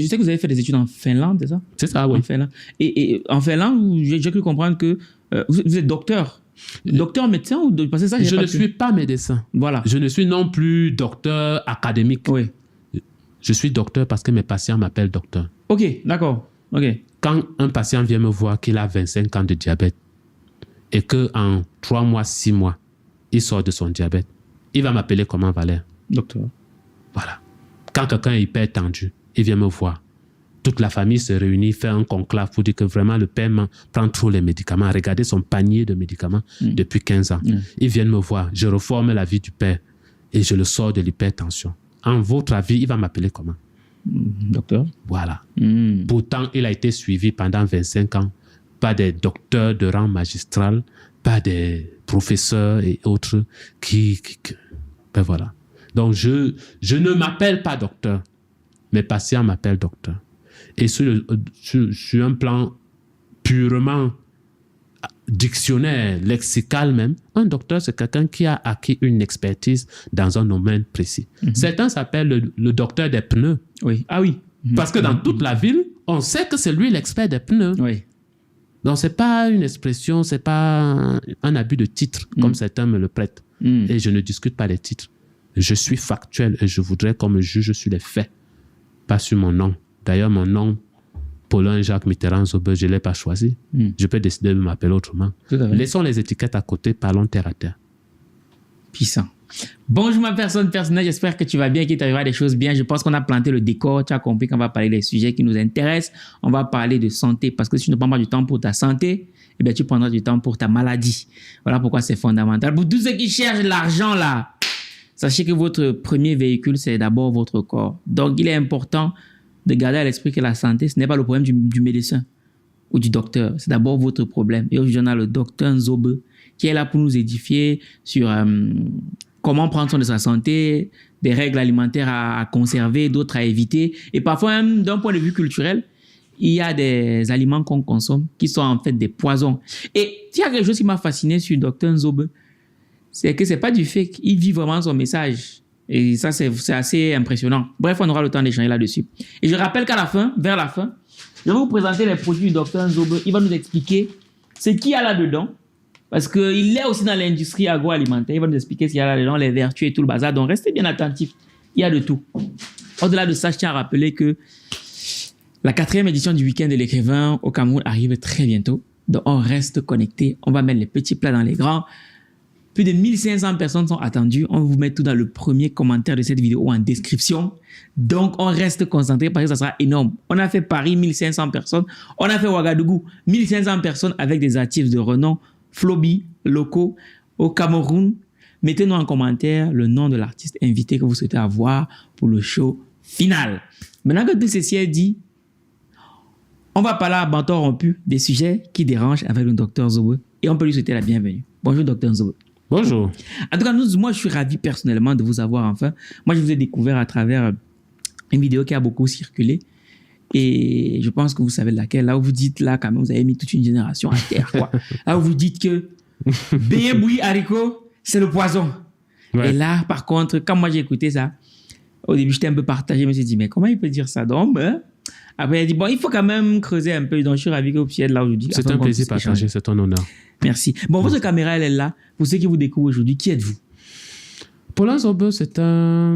Je sais que vous avez fait des études en Finlande, c'est ça? C'est ça, oui. En Finlande. Et en Finlande, j'ai cru comprendre que vous êtes docteur. Docteur médecin ou parce que ça, je ne suis pas médecin. Voilà. Je ne suis non plus docteur académique. Oui. Je suis docteur parce que mes patients m'appellent docteur. Ok, d'accord. Ok. Quand un patient vient me voir qu'il a 25 ans de diabète et qu'en 3 mois, 6 mois, il sort de son diabète, il va m'appeler comment, Valère? Docteur. Voilà. Quand quelqu'un est hyper tendu, il vient me voir. Toute la famille se réunit, fait un conclave pour dire que vraiment le père prend trop les médicaments. Regardez son panier de médicaments depuis 15 ans. Ils viennent me voir. Je reforme la vie du père et je le sors de l'hypertension. En votre avis, il va m'appeler comment? Docteur. Voilà. Pourtant, il a été suivi pendant 25 ans par des docteurs de rang magistral, par des professeurs et autres ben voilà. Donc, je ne m'appelle pas docteur. Mes patients m'appellent docteur. Et sur un plan purement dictionnaire, lexical même, un docteur, c'est quelqu'un qui a acquis une expertise dans un domaine précis. Certains s'appellent le docteur des pneus. Oui. Ah oui. Parce que dans toute la ville, on sait que c'est lui l'expert des pneus. Oui. Donc, ce n'est pas une expression, ce n'est pas un abus de titre, comme certains me le prêtent. Et je ne discute pas les titres. Je suis factuel et je voudrais qu'on me juge sur les faits, pas sur mon nom. D'ailleurs, mon nom, Paulin Jacques Mitterrand Zobel, je ne l'ai pas choisi. Je peux décider de m'appeler autrement. Laissons les étiquettes à côté, parlons terre à terre. Puissant. Bonjour ma personne personnelle, j'espère que tu vas bien, qu'il t'arrivera des choses bien. Je pense qu'on a planté le décor, tu as compris qu'on va parler des sujets qui nous intéressent. On va parler de santé, parce que si tu ne prends pas du temps pour ta santé, eh bien, tu prendras du temps pour ta maladie. Voilà pourquoi c'est fondamental. Pour tous ceux qui cherchent l'argent là, sachez que votre premier véhicule, c'est d'abord votre corps. Donc, il est important de garder à l'esprit que la santé, ce n'est pas le problème du médecin ou du docteur. C'est d'abord votre problème. Et aujourd'hui, on a le docteur Nzobe qui est là pour nous édifier sur comment prendre soin de sa santé, des règles alimentaires à conserver, d'autres à éviter. Et parfois, même d'un point de vue culturel, il y a des aliments qu'on consomme qui sont en fait des poisons. Et il y a quelque chose qui m'a fasciné sur le docteur Nzobe, c'est que ce n'est pas du fait qu'il vit vraiment son message. Et ça, c'est assez impressionnant. Bref, on aura le temps d'échanger là-dessus. Et je rappelle qu'à la fin, vers la fin, je vais vous présenter les produits du docteur Nzobe. Il va nous expliquer ce qu'il y a là-dedans. Parce qu'il est aussi dans l'industrie agroalimentaire. Il va nous expliquer ce qu'il y a là-dedans, les vertus et tout le bazar. Donc, restez bien attentifs. Il y a de tout. Au-delà de ça, je tiens à rappeler que la 4e édition du Week-end de l'écrivain au Cameroun arrive très bientôt. Donc, on reste connectés. On va mettre les petits plats dans les grands. Plus de 1500 personnes sont attendues. On va vous mettre tout dans le premier commentaire de cette vidéo ou en description. Donc, on reste concentré parce que ça sera énorme. On a fait Paris, 1500 personnes. On a fait Ouagadougou, 1500 personnes avec des artistes de renom, Flobi, locaux, au Cameroun. Mettez-nous en commentaire le nom de l'artiste invité que vous souhaitez avoir pour le show final. Maintenant que tout ceci est dit, on va parler à bâton rompu des sujets qui dérangent avec le docteur Nzobe et on peut lui souhaiter la bienvenue. Bonjour, docteur Nzobe. Bonjour. En tout cas, moi, je suis ravi personnellement de vous avoir enfin. Moi, je vous ai découvert à travers une vidéo qui a beaucoup circulé. Et je pense que vous savez laquelle. Là où vous dites, là, quand même, vous avez mis toute une génération à terre, quoi. Là où vous dites que béé, bouilli, haricot, c'est le poison. Ouais. Et là, par contre, quand moi j'ai écouté ça, au début, j'étais un peu partagé. Je me suis dit, mais comment il peut dire ça? Donc, après, il a dit, bon, il faut quand même creuser un peu. Donc, je suis ravi que vous puissiez être là aujourd'hui. C'est un plaisir partagé, c'est un honneur. Merci. Bon, votre caméra, elle est là. Pour ceux qui vous découvrent aujourd'hui, qui êtes-vous? Paulin Nzobe, c'est un